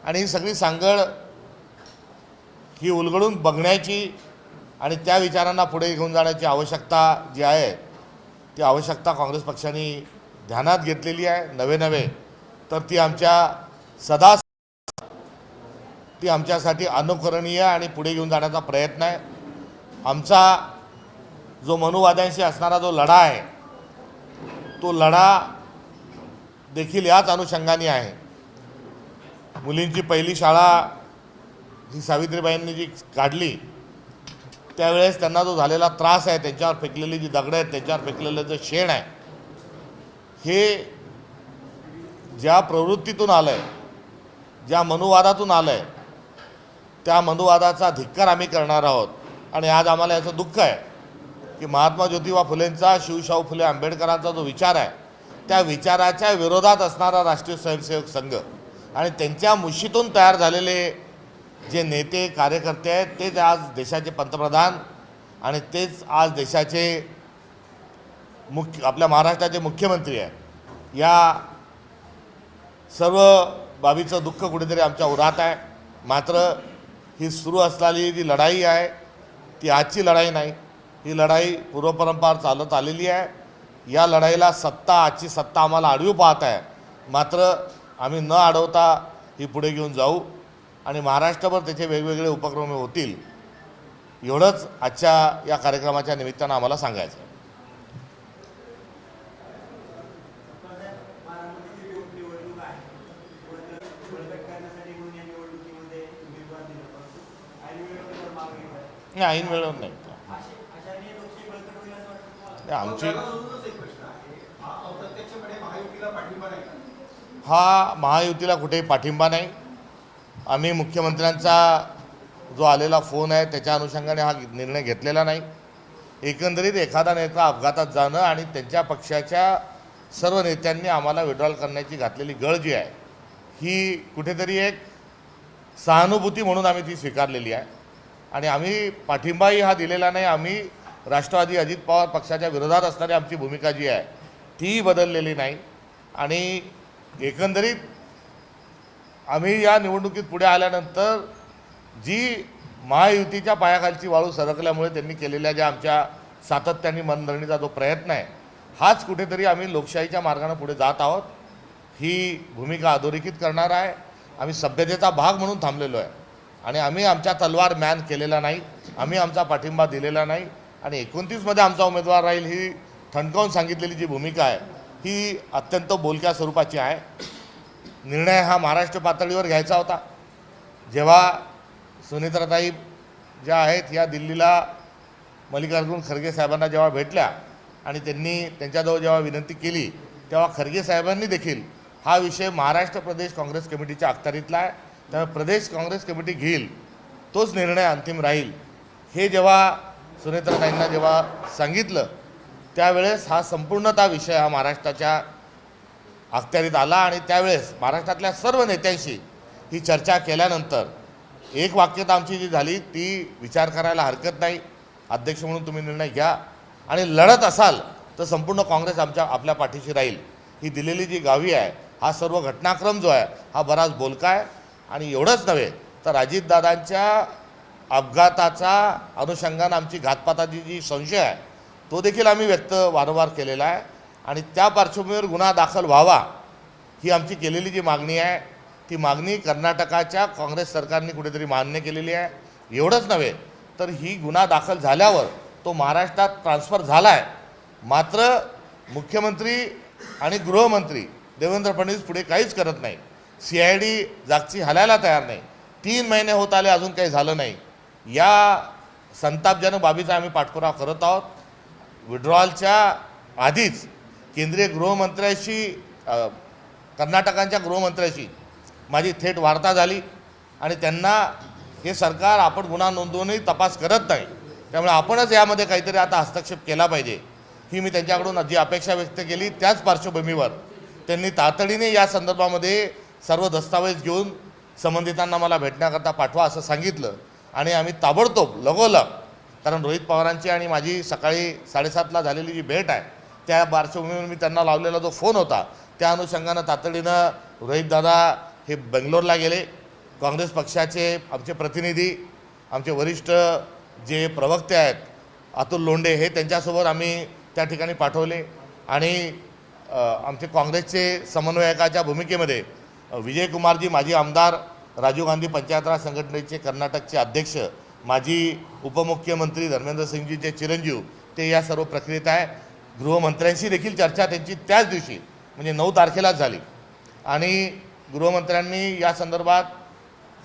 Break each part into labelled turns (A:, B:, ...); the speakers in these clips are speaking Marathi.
A: आणि ही सगळी सांगड ही उलगडून बघण्याची आणि त्या विचारांना पुढे घेऊन जाण्याची आवश्यकता जी आहे ती आवश्यकता काँग्रेस पक्षाने ध्यानात घेतलेली आहे. नवे तर ती सदा ती आमच्यासाठी अनुकरणीय आणि पुढे घेऊन जाण्याचा प्रयत्न आहे. आमचा जो मनुवाद्यांशी असणारा जो लढा आहे तो लढा देखील याच अनुषंगाने आहे. मुलींची पहिली शाळा ही सावित्रीबाईंनी जी काढली त्यावेळेस त्यांना जो झालेला त्रास आहे, त्यांच्यावर फेकलेली जी दगडं आहेत, त्यांच्यावर फेकलेलं जे शेण आहे, हे ज्या प्रवृत्तीतून आलं आहे, ज्या मनुवादातून आलं आहे, त्या मनुवादाचा धिक्कार आम्ही करणार आहोत. आणि आज आम्हाला याचं दुःख आहे की महात्मा ज्योतिबा फुलेंचा, शिवशाहू फुले आंबेडकरांचा जो विचार आहे त्या विचाराच्या विरोधात असणारा राष्ट्रीय स्वयंसेवक संघ आणि त्यांच्या मुशीतून तयार झालेले जे नेते कार्यकर्ते आहेत तेच आज देशाचे पंतप्रधान आणि तेच आज देशाचे आपल्या महाराष्ट्राचे मुख्यमंत्री आहेत. या सर्व बाबीचं दुःख कुठेतरी आमच्या उरात आहे. मात्र ही सुरू असलेली जी लढाई आहे ती आजची लढाई नाही, ही लढाई पूर्वपरंपरा चालत आलेली आहे. या लढाईला आजची सत्ता आम्हाला आडवी पाहत आहे. मात्र आम्ही न अडवता ही पुढे घेऊन जाऊ आणि महाराष्ट्रभर त्याचे वेगवेगळे उपक्रम होतील, एवढंच आजच्या या कार्यक्रमाच्या निमित्तानं आम्हाला सांगायचं आहे. ऐन वेळेवर नाही आमची हा महायुतीला कुठेही पाठिंबा नाही. आम्ही मुख्यमंत्र्यांचा जो आलेला फोन आहे त्याच्या अनुषंगाने हा निर्णय घेतलेला नाही. एकंदरीत एखादा नेता अपघातात जाणं आणि त्यांच्या पक्षाच्या सर्व नेत्यांनी आम्हाला विड्रॉल करण्याची घातलेली गळ जी आहे ही कुठेतरी एक सहानुभूती म्हणून आम्ही ती स्वीकारलेली आहे आणि आम्ही पाठिंबाही हा दिलेला नाही. आम्ही राष्ट्रवादी अजित पवार पक्षाच्या विरोधात असणारी आमची भूमिका जी आहे तीही बदललेली नाही. आणि एकंदरीत आम्ही या निवडणुकीत पुढे आल्यानंतर जी महायुतीच्या पायाखालची वाळू सरकल्यामुळे त्यांनी केलेल्या ज्या आमच्या सातत्याने मनधरणीचा जो प्रयत्न आहे हाच कुठेतरी आम्ही लोकशाहीच्या मार्गाने पुढे जात आहोत. ही भूमिका अधोरेखित करणार आहे. आम्ही सभ्यतेचा भाग म्हणून थांबलेलो आहे आणि आम्ही आमच्या तलवार मॅन केलेला नाही, आम्ही आमचा पाठिंबा दिलेला नाही. आणि 29मध्ये आमचा उमेदवार राहील ही ठणकावून सांगितलेली जी भूमिका आहे ही अत्यंत बोलक्या स्वरूपाची आहे. निर्णय हा महाराष्ट्र पातळीवर घ्यायचा होता. जेव्हा सुनेत्राताई ज्या आहेत या दिल्लीला मल्लिकार्जुन खरगे साहेबांना जेव्हा भेटल्या आणि त्यांनी त्यांच्याजवळ जेव्हा विनंती केली तेव्हा खरगे साहेबांनी देखील हा विषय महाराष्ट्र प्रदेश काँग्रेस कमिटीच्या अखत्यारीतला आहे, त्यामुळे प्रदेश काँग्रेस कमिटी घेईल तोच निर्णय अंतिम राहील हे जेव्हा सुनेत्राताईंना जेव्हा सांगितलं त्यावेळेस हा संपूर्णतः विषय हा महाराष्ट्राच्या अखत्यारीत आला. आणि त्यावेळेस महाराष्ट्रातल्या सर्व नेत्यांशी ही चर्चा केल्यानंतर एक वाक्यता आमची जी झाली ती विचार करायला हरकत नाही, अध्यक्ष म्हणून तुम्ही निर्णय घ्या आणि लढत असाल तर संपूर्ण काँग्रेस आपल्या पाठीशी राहील. ही दिलेली जी गावी आहे हा सर्व घटनाक्रम जो आहे हा बराच बोलका आहे. आणि एवढंच नव्हे तर अजितदादांच्या अपघाताचा अनुषंगानं आमची घातपाताची जी संशय आहे तो देखील आम्ही व्यक्त वारंवार केलेला आहे आणि त्या पार्श्वभूमीवर गुन्हा दाखल व्हावा ही आमची केलेली जी मागणी आहे ती मागणी कर्नाटकाच्या काँग्रेस सरकारने कुठेतरी मान्य केलेली आहे. एवढंच नव्हे तर ही गुन्हा दाखल झाल्यावर तो महाराष्ट्रात ट्रान्सफर झाला आहे. मात्र मुख्यमंत्री आणि गृहमंत्री देवेंद्र फडणवीस पुढे काहीच करत नाही. CID जागची हलायला तयार नाही. 3 महिने होत आले अजून काही झालं नाही. या संतापजनक बाबीचा आम्ही पाठपुरावा करत आहोत. विड्रॉलच्या आधीच केंद्रीय गृहमंत्र्याशी कर्नाटकांच्या गृहमंत्र्याशी माझी थेट वार्ता झाली आणि त्यांना हे सरकार आपण गुन्हा नोंदवूनही तपास करत नाही, त्यामुळे आपणच यामध्ये काहीतरी आता हस्तक्षेप केला पाहिजे ही मी त्यांच्याकडून जी अपेक्षा व्यक्त केली. त्याच पार्श्वभूमीवर त्यांनी तातडीने या संदर्भामध्ये सर्व दस्तावेज घेऊन संबंधितांना मला भेटण्याकरता पाठवा असं सांगितलं आणि आम्ही ताबडतोब लगोलग, कारण रोहित पवारांची आणि माझी सकाळी 7:30ला झालेली जी भेट आहे त्या पार्श्वभूमीवर मी त्यांना लावलेला जो फोन होता त्या अनुषंगानं तातडीनं रोहितदादा हे बेंगलोरला गेले काँग्रेस पक्षाचे आमचे प्रतिनिधी, आमचे वरिष्ठ जे प्रवक्ते आहेत अतुल लोंढे, हे त्यांच्यासोबत आम्ही त्या ठिकाणी पाठवले आणि आमचे काँग्रेसचे समन्वयकाच्या भूमिकेमध्ये विजयकुमारजी, माजी आमदार, राजीव गांधी पंचायत राज संघटनेचे कर्नाटकचे अध्यक्ष, माजी उपमुख्यमंत्री धर्मेंद्र सिंगजीचे चिरंजीव, ते या सर्व प्रक्रियेत आहे. गृहमंत्र्यांशी देखील चर्चा त्यांची त्याच दिवशी म्हणजे 9 तारखेलाच झाली आणि गृहमंत्र्यांनी या संदर्भात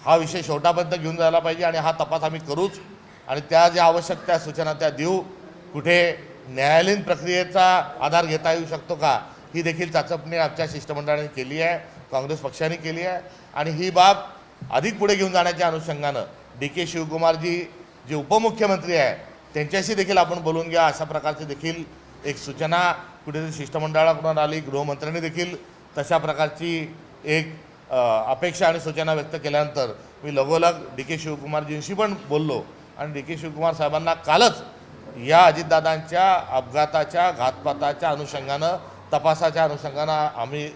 A: हा विषय शेवटापर्यंत घेऊन जायला पाहिजे आणि हा तपास आम्ही करूच आणि त्या ज्या आवश्यक त्या सूचना त्या देऊ. कुठे न्यायालयीन प्रक्रियेचा आधार घेता येऊ शकतो का, ही देखील चाचपणी आमच्या शिष्टमंडळाने केली आहे, काँग्रेस पक्षाने केली आहे आणि ही बाब अधिक पुढे घेऊन जाण्याच्या अनुषंगानं DK शिवकुमारजी जे उपमुख्यमंत्री आहे त्यांच्याशी देखील आपण बोलून घ्या, अशा प्रकारची देखील एक सूचना कुठेतरी शिष्टमंडळाकडून आली. गृहमंत्र्यांनी देखील तशा प्रकारची एक अपेक्षा आणि सूचना व्यक्त केल्यानंतर मी लगोलग DK शिवकुमारजींशी पण बोललो आणि DK शिवकुमार साहेबांना कालच या अजितदादांच्या अपघाताच्या घातपाताच्या अनुषंगानं, तपासाच्या अनुषंगानं आम्ही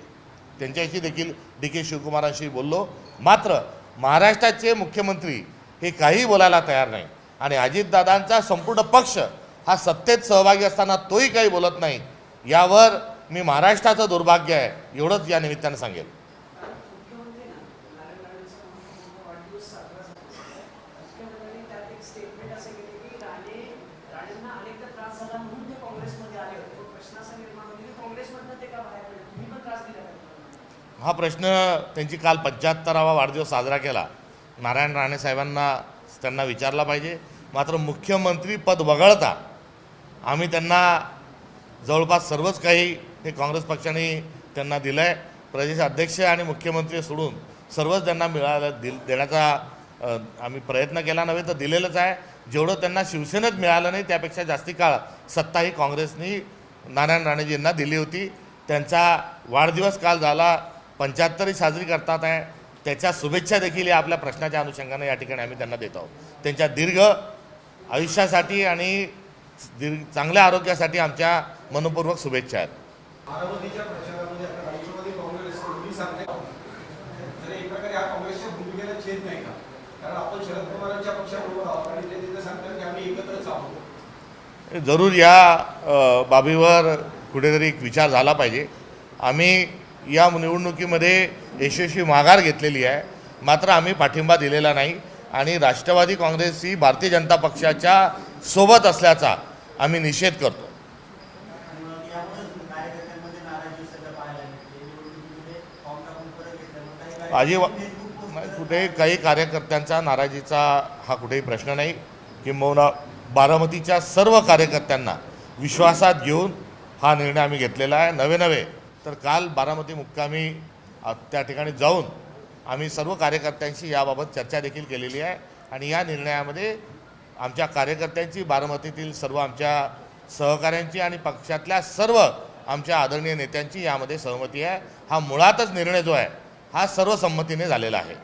A: त्यांच्याशी देखील DK शिवकुमारांशी बोललो. मात्र महाराष्ट्राचे मुख्यमंत्री हे काही बोलायला तयार नाही आणि अजितदादांचा संपूर्ण पक्ष हा सत्तेत सहभागी असताना तोही काही बोलत नाही. यावर मी महाराष्ट्राचं दुर्भाग्य आहे एवढंच या निमित्तानं सांगेल. हा प्रश्न त्यांची काल 75वा वाढदिवस साजरा केला, नारायण राणे साहेबांना त्यांना विचारला पाहिजे. मात्र मुख्यमंत्री पद वगळता आम्ही त्यांना जवळपास सर्वच काही हे काँग्रेस पक्षाने त्यांना दिलं आहे. प्रदेश अध्यक्ष आणि मुख्यमंत्री सोडून सर्वच त्यांना देण्याचा आम्ही प्रयत्न केला नव्हे तर दिलेलंच आहे. जेवढं त्यांना शिवसेनेत मिळालं नाही त्यापेक्षा जास्ती काळ सत्ता ही काँग्रेसनी नारायण राणेजींना दिली होती. त्यांचा वाढदिवस काल झाला, 75वी साजरी करतात आहे, त्याच्या शुभेच्छा देखील आपल्या प्रश्नाच्या अनुषंगाने या ठिकाणी आम्ही त्यांना देत आहोत. त्यांच्या दीर्घ आयुष्यासाठी आणि चांगल्या आरोग्यासाठी आमच्या मनपूर्वक शुभेच्छा आहेत. जरूर या बाबीवर कुठेतरी एक विचार झाला पाहिजे. आम्ही या निवडणुकीमध्ये यशस्वी माघार घेतलेली आहे, मात्र आम्ही पाठिंबा दिलेला नाही आणि राष्ट्रवादी काँग्रेस ही भारतीय जनता पक्षाच्या सोबत असल्याचा आम्ही निषेध करतो. कुठेही काही कार्यकर्त्यांचा नाराजीचा हा कुठेही प्रश्न नाही. किंबहुना बारामतीच्या सर्व कार्यकर्त्यांना विश्वासात घेऊन हा निर्णय आम्ही घेतलेला आहे. नवे तर काल बारामती मुक्कामी त्या ठिकाणी जाऊन आम्ही सर्व कार्यकर्त्यांशी याबाबत चर्चा देखील केलेली आहे आणि या निर्णयामध्ये आमच्या कार्यकर्त्यांची, बारामतीतील सर्व आमच्या सहकाऱ्यांची आणि पक्षातल्या सर्व आमच्या आदरणीय नेत्यांची यामध्ये सहमती आहे. हा मुळातच निर्णय जो आहे हा सर्वसंमतीने झालेला आहे.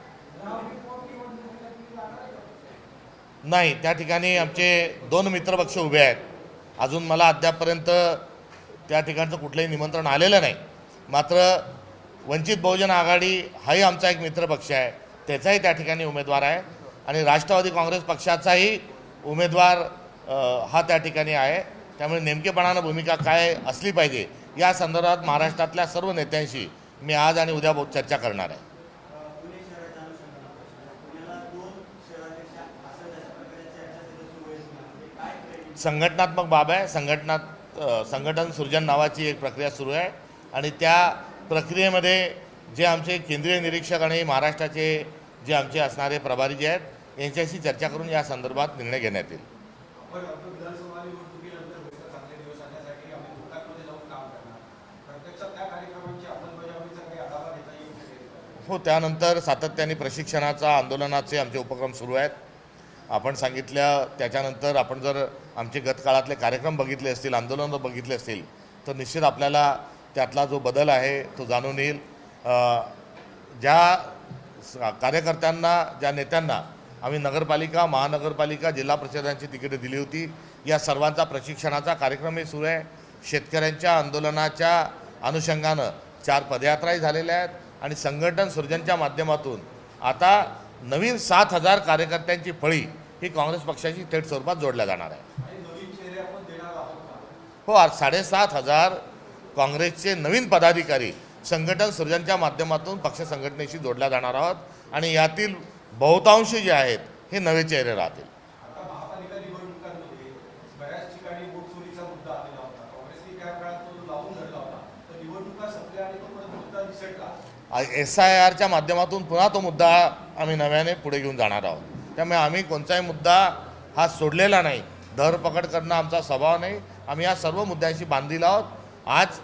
A: नाही, त्या ठिकाणी आमचे 2 मित्रपक्ष उभे आहेत. अजून मला अद्यापपर्यंत त्या ठिकाणचं कुठलंही निमंत्रण आलेलं नाही. मात्र वंचित बहुजन आघाडी हाही आमचा एक मित्रपक्ष आहे, त्याचाही त्या ठिकाणी उमेदवार आहे आणि राष्ट्रवादी काँग्रेस पक्षाचाही उमेदवार हा त्या ठिकाणी आहे. त्यामुळे नेमकेपणानं भूमिका काय असली पाहिजे या संदर्भात महाराष्ट्रातल्या सर्व नेत्यांशी मी आज आणि उद्या चर्चा करणार आहे. संघटनात्मक बाब आहे. संघटन सृजन नावाची एक प्रक्रिया सुरू आहे आणि त्या प्रक्रियेमध्ये जे आमचे केंद्रीय निरीक्षक आणि महाराष्ट्राचे जे आमचे असणारे प्रभारी जे आहेत यांच्याशी चर्चा करून या संदर्भात निर्णय घेण्यात येईल. हो, त्यानंतर सातत्याने प्रशिक्षणाचा, आंदोलनाचे आमचे उपक्रम सुरू आहेत. आपण सांगितल्या त्याच्यानंतर आपण जर आमचे गतकाळातले कार्यक्रम बघितले असतील, आंदोलनं बघितले असतील तर निश्चित आपल्याला त्यातला जो बदल आहे तो जाणून येईल. ज्या कार्यकर्त्यांना, ज्या नेत्यांना आम्ही नगरपालिका, महानगरपालिका, जिल्हा परिषदांची तिकीटं दिली होती, या सर्वांचा प्रशिक्षणाचा कार्यक्रमही सुरू आहे. शेतकऱ्यांच्या आंदोलनाच्या अनुषंगानं 4 पदयात्राही झालेल्या आहेत आणि संघटन सृजनच्या माध्यमातून आता नवीन 7,000 कार्यकर्त्यांची फळी ही काँग्रेस पक्षाची थेट स्वरूपात जोडल्या जाणार आहे. हो, 7,500 काँग्रेसचे नवीन पदाधिकारी संघटन सृजनच्या माध्यमातून पक्ष संघटनेशी जोडल्या जाणार आहोत आणि यातील बहुतांश जे आहेत हे नवे चेहरे राहतील. SIRच्या माध्यमातून पुन्हा तो मुद्दा आम्ही नव्याने पुढे घेऊन जाणार आहोत. त्यामुळे आम्ही कोणताही मुद्दा हा सोडलेला नाही, धरपकड करणं आमचा स्वभाव नाही. आम्ही या सर्व मुद्द्यांशी बांधील आहोत. आज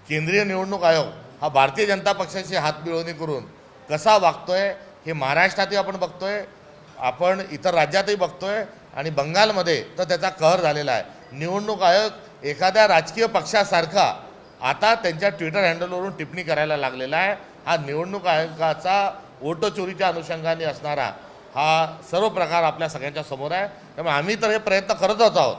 A: केंद्रीय निवडणूक आयोग हा भारतीय जनता पक्षाची हातमिळवणी करून कसा वागतोय हे महाराष्ट्रातही आपण बघतोय, आपण इतर राज्यातही बघतोय आणि बंगालमध्ये तर त्याचा कहर झालेला आहे. निवडणूक आयोग एखाद्या राजकीय पक्षासारखा आता त्यांच्या ट्विटर हँडलवरून टिप्पणी करायला लागलेला आहे. हा निवडणूक आयोगाचा वोट चोरीच्या अनुषंगाने असणारा हा सर्व प्रकार आपल्या सगळ्यांच्या समोर आहे. त्यामुळे आम्ही तर हे प्रयत्न करतच आहोत.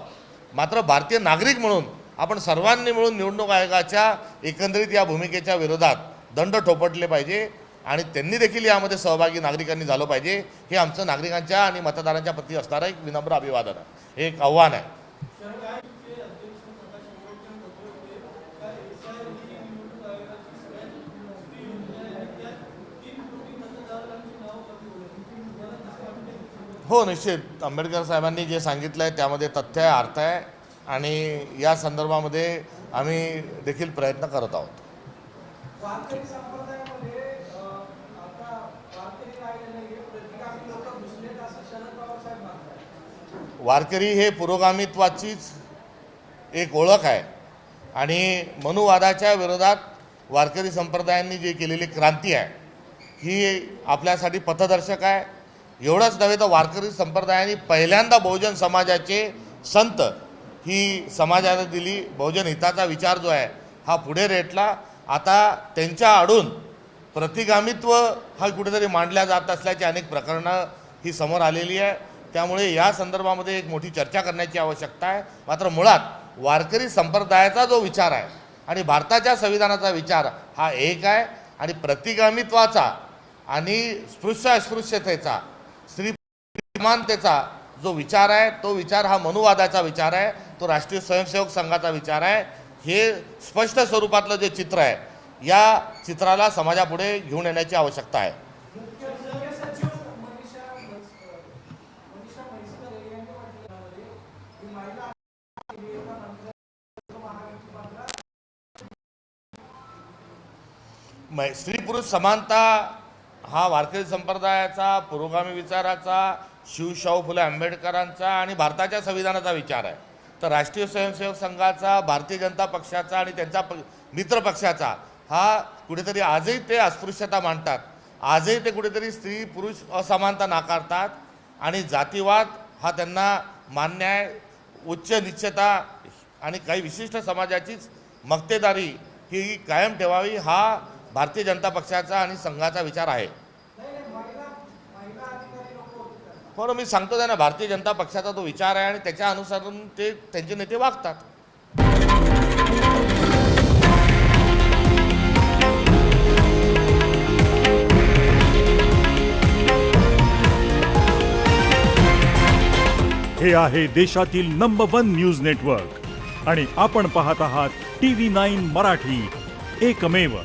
A: मात्र भारतीय नागरिक म्हणून आपण सर्वांनी मिळून निवडणूक आयोगाच्या एकंदरीत या भूमिकेच्या विरोधात दंड ठोपटले पाहिजे आणि त्यांनी देखील यामध्ये सहभागी नागरिकांनी झालं पाहिजे. हे आमचं नागरिकांच्या आणि मतदारांच्या प्रती असणारं एक विनम्र अभिवादन आहे, हे एक आव्हान आहे. हो, निश्चित आंबेडकर साहेबांनी जे सांगितलं आहे त्यामध्ये तथ्य आहे, अर्थ आहे आणि या संदर्भामध्ये आम्ही देखील प्रयत्न करत आहोत. वारकरी हे पुरोगामित्वाचीच एक ओळख आहे आणि मनुवादाच्या विरोधात वारकरी संप्रदायांनी जी केलेली क्रांती आहे ही आपल्यासाठी पथदर्शक आहे. एवढंच नव्हे तर वारकरी संप्रदायाने पहिल्यांदा बहुजन समाजाचे संत ही समाजाला दिली. बहुजन हिताचा विचार जो आहे हा पुढे रेटला. आता त्यांच्या आडून प्रतिगामित्व हा कुठेतरी मांडल्या जात असल्याची अनेक प्रकरणं ही समोर आलेली आहे. त्यामुळे या संदर्भामध्ये एक मोठी चर्चा करण्याची आवश्यकता आहे. मात्र मुळात वारकरी संप्रदायाचा जो विचार आहे आणि भारताच्या संविधानाचा विचार हा एक आहे आणि प्रतिगामित्वाचा आणि स्पृश्य अस्पृश्यतेचा, स्त्री समानतेचा जो विचार आहे तो विचार हा मनुवादाचा विचार आहे, तो राष्ट्रीय स्वयंसेवक संघाचा विचार आहे. हे स्पष्ट स्वरूपातलं जे चित्र आहे या चित्राला समाजापुढे घेऊन येण्याची आवश्यकता आहे. स्त्री पुरुष समानता हा वारकरी संप्रदायाचा, पुरोगामी विचाराचा, शिवशाहू फुले आंबेडकरांचा आणि भारताच्या संविधानाचा विचार आहे. तर राष्ट्रीय स्वयंसेवक संघाचा, भारतीय जनता पक्षाचा आणि त्यांचा मित्र पक्षाचा हा कुठेतरी आजही ते अस्पृश्यता मांडतात. आजही ते कुठेतरी स्त्री पुरुष असमानता नाकारतात आणि जातीवाद हा त्यांना मान्य आहे. उच्च निश्चयता आणि काही विशिष्ट समाजाचीच मक्तेदारी ही कायम ठेवावी हा भारतीय जनता पक्षाचा आणि संघाचा विचार आहे. हो, मी सांगतो त्यांना भारतीय जनता पक्षाचा तो विचार आहे आणि त्याच्या अनुसारून ते त्यांचे नेते वागतात.
B: हे आहे देशातील नंबर 1 न्यूज नेटवर्क आणि आपण पाहत आहात TV9 मराठी, एकमेव.